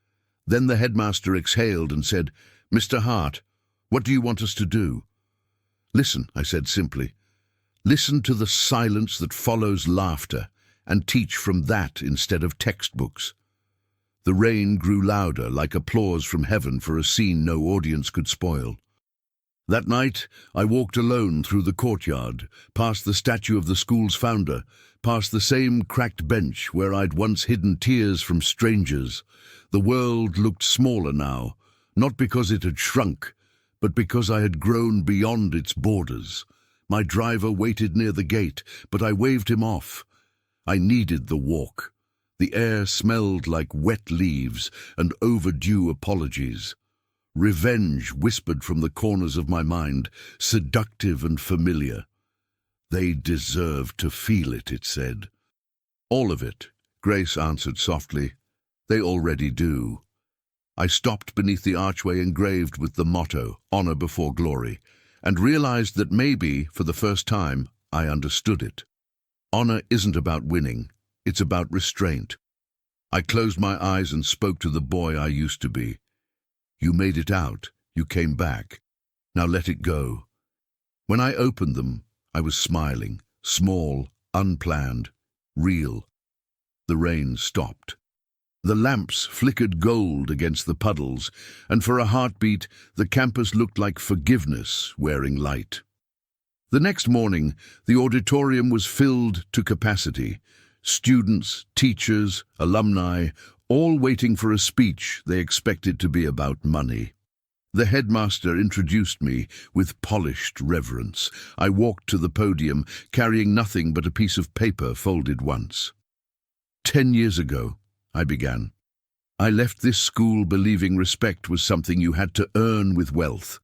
Then the headmaster exhaled and said, "Mr. Hart, what do you want us to do?" "Listen," I said simply. "Listen to the silence that follows laughter, and teach from that instead of textbooks." The rain grew louder, like applause from heaven for a scene no audience could spoil. That night, I walked alone through the courtyard, past the statue of the school's founder, past the same cracked bench where I'd once hidden tears from strangers. The world looked smaller now, not because it had shrunk, but because I had grown beyond its borders. My driver waited near the gate, but I waved him off. I needed the walk. The air smelled like wet leaves and overdue apologies. Revenge whispered from the corners of my mind, seductive and familiar. "They deserve to feel it," it said. "All of it," Grace answered softly. "They already do." I stopped beneath the archway engraved with the motto, "Honor before glory," and realized that maybe, for the first time, I understood it. Honor isn't about winning, it's about restraint. I closed my eyes and spoke to the boy I used to be. "You made it out, you came back. Now let it go." When I opened them, I was smiling, small, unplanned, real. The rain stopped. The lamps flickered gold against the puddles, and for a heartbeat, the campus looked like forgiveness wearing light. The next morning, the auditorium was filled to capacity. Students, teachers, alumni, all waiting for a speech they expected to be about money. The headmaster introduced me with polished reverence. I walked to the podium, carrying nothing but a piece of paper folded once. 10 years ago, I began. I left this school believing respect was something you had to earn with wealth.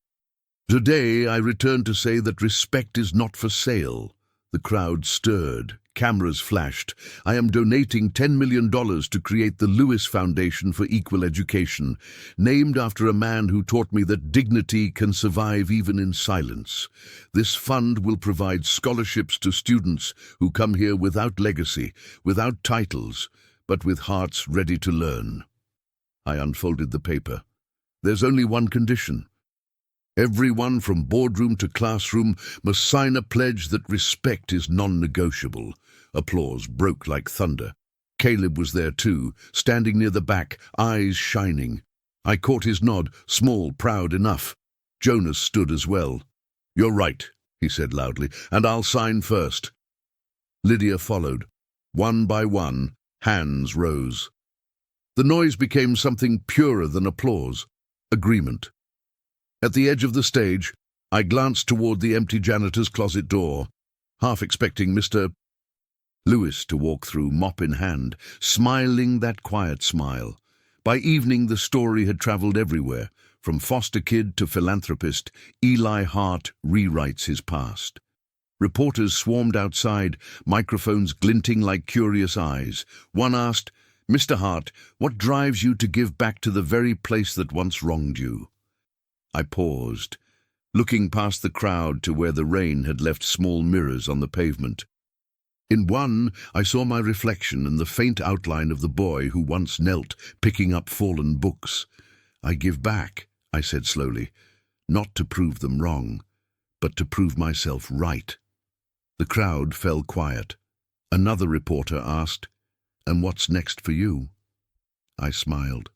Today, I return to say that respect is not for sale. The crowd stirred. Cameras flashed. I am donating $10 million to create the Lewis Foundation for Equal Education, named after a man who taught me that dignity can survive even in silence. This fund will provide scholarships to students who come here without legacy, without titles, but with hearts ready to learn. I unfolded the paper. There's only one condition. Everyone from boardroom to classroom must sign a pledge that respect is non-negotiable. Applause broke like thunder. Caleb was there too, standing near the back, eyes shining. I caught his nod, small, proud enough. Jonas stood as well. "You're right," he said loudly, "and I'll sign first." Lydia followed. One by one, hands rose. The noise became something purer than applause. Agreement. At the edge of the stage, I glanced toward the empty janitor's closet door, half expecting Mr. Lewis to walk through, mop in hand, smiling that quiet smile. By evening, the story had traveled everywhere. From foster kid to philanthropist, Eli Hart rewrites his past. Reporters swarmed outside, microphones glinting like curious eyes. One asked, "Mr. Hart, what drives you to give back to the very place that once wronged you?" I paused, looking past the crowd to where the rain had left small mirrors on the pavement. In one, I saw my reflection and the faint outline of the boy who once knelt, picking up fallen books. "I give back," I said slowly, "not to prove them wrong, but to prove myself right." The crowd fell quiet. Another reporter asked, "And what's next for you?" I smiled.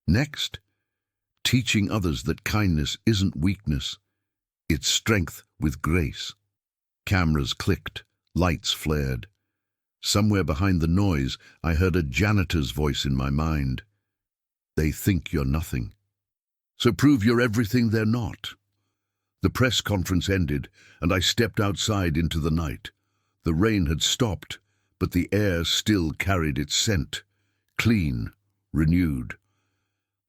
"Next? Teaching others that kindness isn't weakness, it's strength with grace." Cameras clicked, lights flared. Somewhere behind the noise, I heard a janitor's voice in my mind. "They think you're nothing. So prove you're everything they're not." The press conference ended, and I stepped outside into the night. The rain had stopped, but the air still carried its scent, clean, renewed.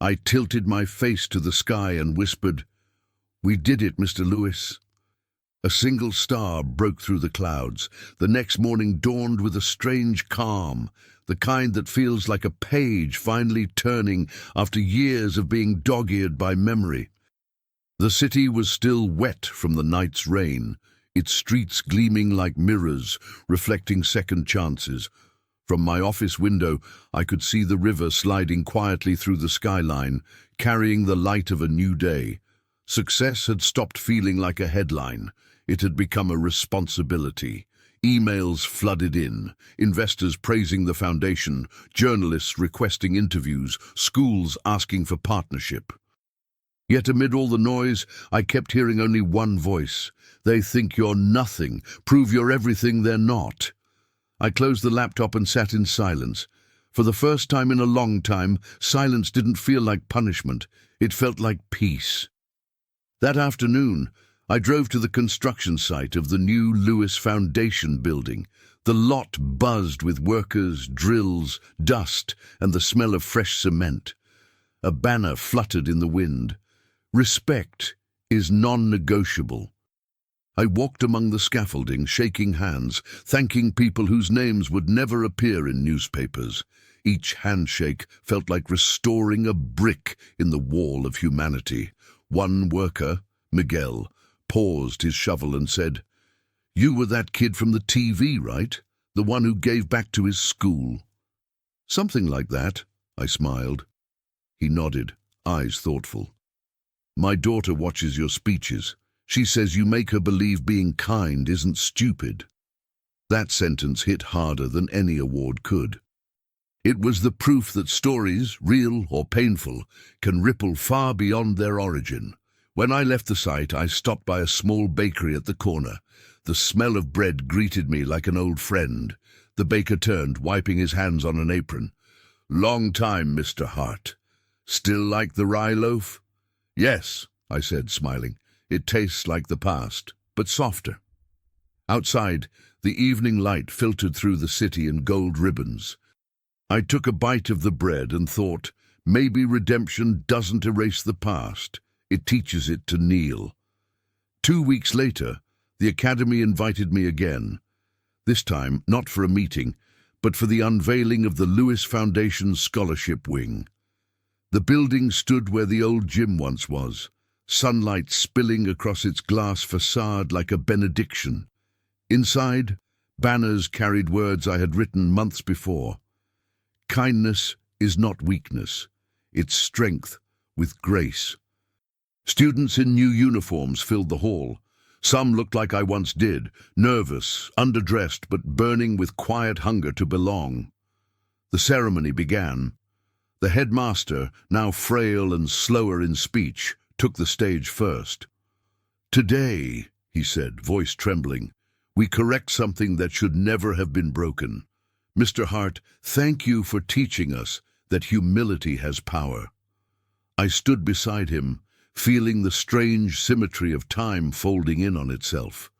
I tilted my face to the sky and whispered, "We did it, Mr. Lewis." A single star broke through the clouds. The next morning dawned with a strange calm, the kind that feels like a page finally turning after years of being dog-eared by memory. The city was still wet from the night's rain, its streets gleaming like mirrors, reflecting second chances. From my office window, I could see the river sliding quietly through the skyline, carrying the light of a new day. Success had stopped feeling like a headline. It had become a responsibility. Emails flooded in, investors praising the foundation, journalists requesting interviews, schools asking for partnership. Yet amid all the noise, I kept hearing only one voice. "They think you're nothing. Prove you're everything they're not." I closed the laptop and sat in silence. For the first time in a long time, silence didn't feel like punishment. It felt like peace. That afternoon, I drove to the construction site of the new Lewis Foundation building. The lot buzzed with workers, drills, dust, and the smell of fresh cement. A banner fluttered in the wind. "Respect is non-negotiable." I walked among the scaffolding, shaking hands, thanking people whose names would never appear in newspapers. Each handshake felt like restoring a brick in the wall of humanity. One worker, Miguel, paused his shovel and said, "You were that kid from the TV, right? The one who gave back to his school." "Something like that," I smiled. He nodded, eyes thoughtful. "My daughter watches your speeches. She says you make her believe being kind isn't stupid." That sentence hit harder than any award could. It was the proof that stories, real or painful, can ripple far beyond their origin. When I left the site, I stopped by a small bakery at the corner. The smell of bread greeted me like an old friend. The baker turned, wiping his hands on an apron. "Long time, Mr. Hart. Still like the rye loaf?" "Yes," I said, smiling. "It tastes like the past, but softer." Outside, the evening light filtered through the city in gold ribbons. I took a bite of the bread and thought, maybe redemption doesn't erase the past. It teaches it to kneel. 2 weeks later, the Academy invited me again. This time, not for a meeting, but for the unveiling of the Lewis Foundation's scholarship wing. The building stood where the old gym once was, sunlight spilling across its glass facade like a benediction. Inside, banners carried words I had written months before. "Kindness is not weakness. its strength with grace. Students in new uniforms filled the hall. Some looked like I once did, nervous, underdressed, but burning with quiet hunger to belong. The ceremony began. The headmaster, now frail and slower in speech, took the stage first. "Today," he said, voice trembling, "we correct something that should never have been broken. Mr. Hart, thank you for teaching us that humility has power." I stood beside him, feeling the strange symmetry of time folding in on itself.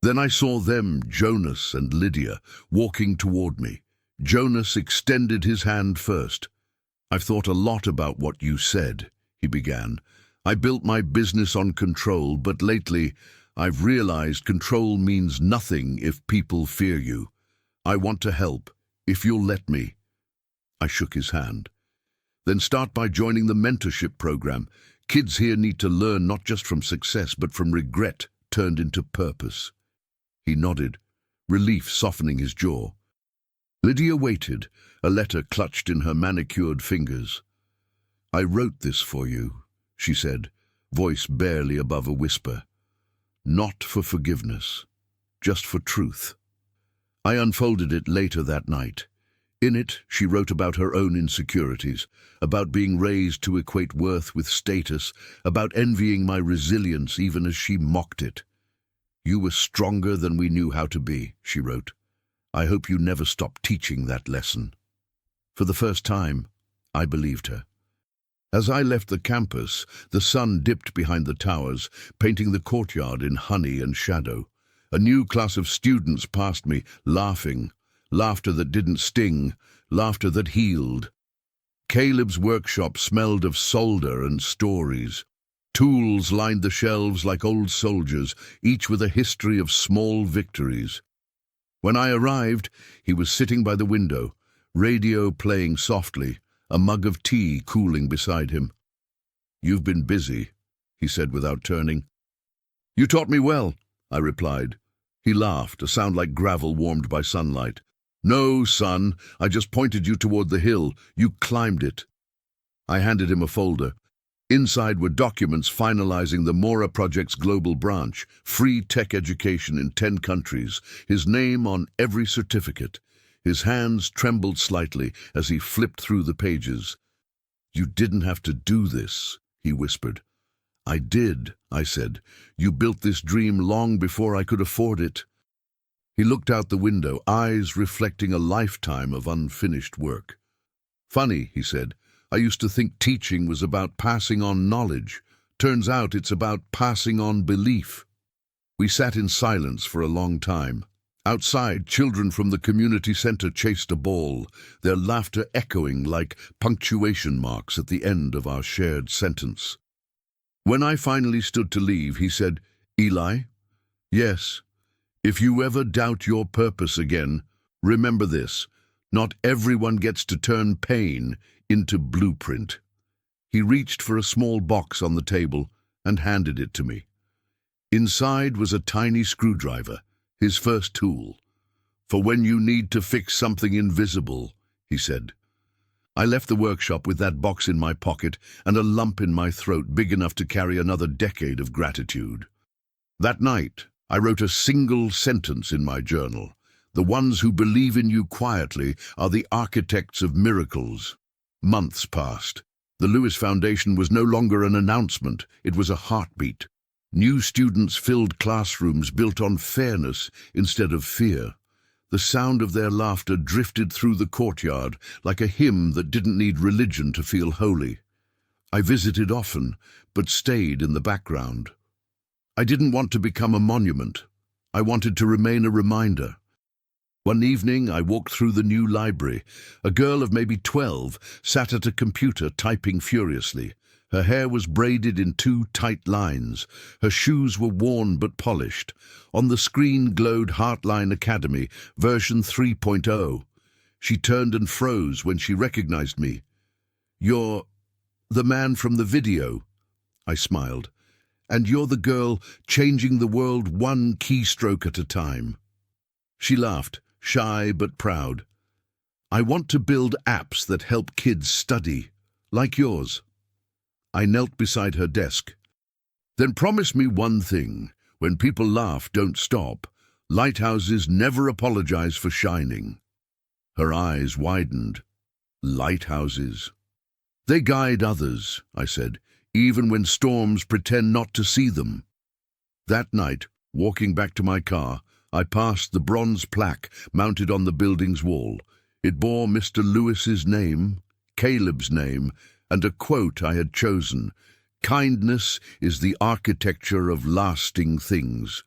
Then I saw them, Jonas and Lydia, walking toward me. Jonas extended his hand first. "I've thought a lot about what you said," he began. "I built my business on control, but lately I've realized control means nothing if people fear you. I want to help, if you'll let me." I shook his hand. "Then start by joining the mentorship program. Kids here need to learn not just from success, but from regret turned into purpose." He nodded, relief softening his jaw. Lydia waited, a letter clutched in her manicured fingers. "I wrote this for you," she said, voice barely above a whisper. "Not for forgiveness, just for truth." I unfolded it later that night. In it, she wrote about her own insecurities, about being raised to equate worth with status, about envying my resilience even as she mocked it. "You were stronger than we knew how to be," she wrote. "I hope you never stop teaching that lesson." For the first time, I believed her. As I left the campus, the sun dipped behind the towers, painting the courtyard in honey and shadow. A new class of students passed me, laughing. Laughter that didn't sting, laughter that healed. Caleb's workshop smelled of solder and stories. Tools lined the shelves like old soldiers, each with a history of small victories. When I arrived, he was sitting by the window, radio playing softly, a mug of tea cooling beside him. "You've been busy," he said without turning. "You taught me well," I replied. He laughed, a sound like gravel warmed by sunlight. "No, son, I just pointed you toward the hill. You climbed it." I handed him a folder. Inside were documents finalizing the Mora Project's global branch, free tech education in 10 countries, his name on every certificate. His hands trembled slightly as he flipped through the pages. "You didn't have to do this," he whispered. "I did," I said. "You built this dream long before I could afford it." He looked out the window, eyes reflecting a lifetime of unfinished work. "Funny," he said. "I used to think teaching was about passing on knowledge. Turns out it's about passing on belief." We sat in silence for a long time. Outside, children from the community center chased a ball, their laughter echoing like punctuation marks at the end of our shared sentence. When I finally stood to leave, he said, "Eli?" "Yes. If you ever doubt your purpose again, remember this: not everyone gets to turn pain into blueprint." He reached for a small box on the table and handed it to me. Inside was a tiny screwdriver, his first tool. "For when you need to fix something invisible," he said. I left the workshop with that box in my pocket and a lump in my throat big enough to carry another decade of gratitude. That night, I wrote a single sentence in my journal: "The ones who believe in you quietly are the architects of miracles." Months passed. The Lewis Foundation was no longer an announcement, it was a heartbeat. New students filled classrooms built on fairness instead of fear. The sound of their laughter drifted through the courtyard like a hymn that didn't need religion to feel holy. I visited often, but stayed in the background. I didn't want to become a monument. I wanted to remain a reminder. One evening, I walked through the new library. A girl of maybe 12 sat at a computer typing furiously. Her hair was braided in 2 tight lines. Her shoes were worn but polished. On the screen glowed Heartline Academy, version 3.0. She turned and froze when she recognized me. "You're the man from the video," I smiled. "And you're the girl changing the world one keystroke at a time." She laughed, shy but proud. "I want to build apps that help kids study, like yours. I knelt beside her desk. Then promise me one thing. When people laugh, don't stop. Lighthouses never apologize for shining. Her eyes widened. Lighthouses. They guide others, I said, even when storms pretend not to see them. That night, walking back to my car, I passed the bronze plaque mounted on the building's wall. It bore Mr. Lewis's name, Caleb's name, and a quote I had chosen: "Kindness is the architecture of lasting things."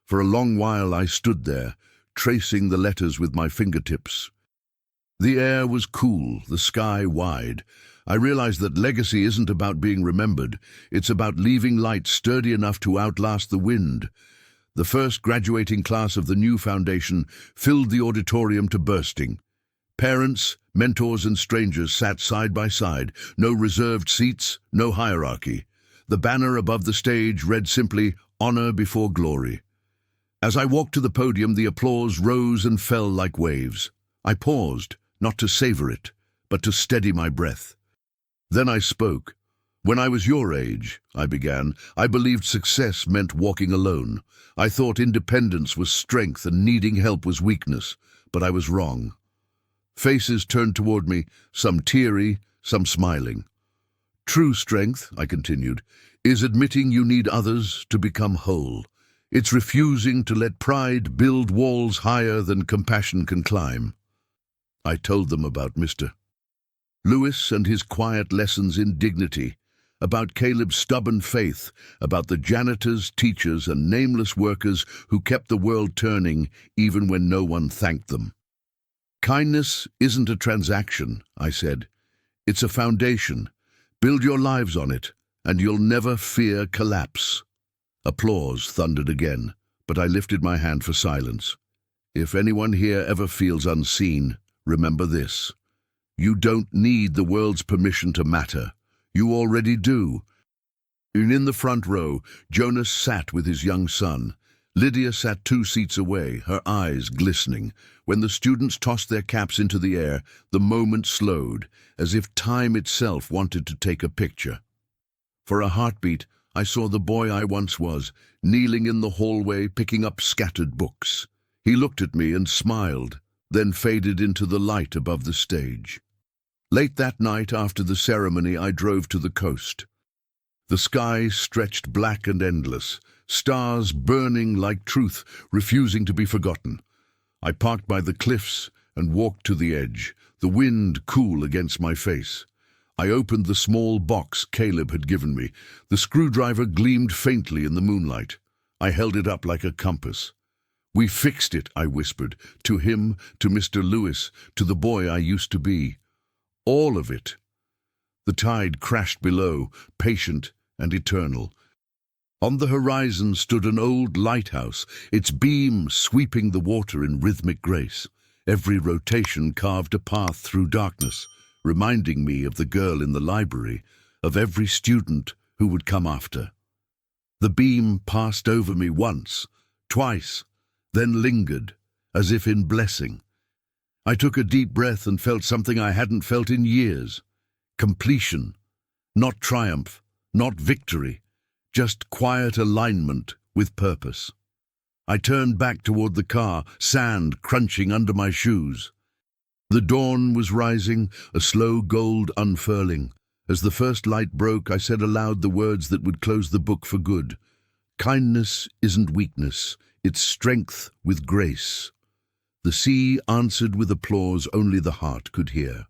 For a long while I stood there, tracing the letters with my fingertips. The air was cool, the sky wide. I realized that legacy isn't about being remembered. It's about leaving light sturdy enough to outlast the wind. The first graduating class of the new foundation filled the auditorium to bursting. Parents, mentors, and strangers sat side by side, no reserved seats, no hierarchy. The banner above the stage read simply, "Honor before glory." As I walked to the podium, the applause rose and fell like waves. I paused, not to savor it, but to steady my breath. Then I spoke. "When I was your age," I began, "I believed success meant walking alone. I thought independence was strength and needing help was weakness, but I was wrong." Faces turned toward me, some teary, some smiling. "True strength," I continued, "is admitting you need others to become whole. It's refusing to let pride build walls higher than compassion can climb." I told them about Mr. Lewis and his quiet lessons in dignity, about Caleb's stubborn faith, about the janitors, teachers, and nameless workers who kept the world turning even when no one thanked them. "Kindness isn't a transaction," I said. "It's a foundation. Build your lives on it, and you'll never fear collapse." Applause thundered again, but I lifted my hand for silence. If anyone here ever feels unseen, remember this. You don't need the world's permission to matter. You already do. And in the front row, Jonas sat with his young son. Lydia sat 2 seats away, her eyes glistening. When the students tossed their caps into the air, the moment slowed, as if time itself wanted to take a picture. For a heartbeat, I saw the boy I once was, kneeling in the hallway, picking up scattered books. He looked at me and smiled, then faded into the light above the stage. Late that night, after the ceremony, I drove to the coast. The sky stretched black and endless, stars burning like truth, refusing to be forgotten. I parked by the cliffs and walked to the edge, the wind cool against my face. I opened the small box Caleb had given me. The screwdriver gleamed faintly in the moonlight. I held it up like a compass. "We fixed it," I whispered, to him, to Mr. Lewis, to the boy I used to be. All of it. The tide crashed below, patient and eternal. On the horizon stood an old lighthouse, its beam sweeping the water in rhythmic grace. Every rotation carved a path through darkness, reminding me of the girl in the library, of every student who would come after. The beam passed over me once, twice, then lingered, as if in blessing. I took a deep breath and felt something I hadn't felt in years. Completion. Not triumph, not victory, just quiet alignment with purpose. I turned back toward the car, sand crunching under my shoes. The dawn was rising, a slow gold unfurling. As the first light broke, I said aloud the words that would close the book for good. "Kindness isn't weakness, it's strength with grace." The sea answered with applause only the heart could hear.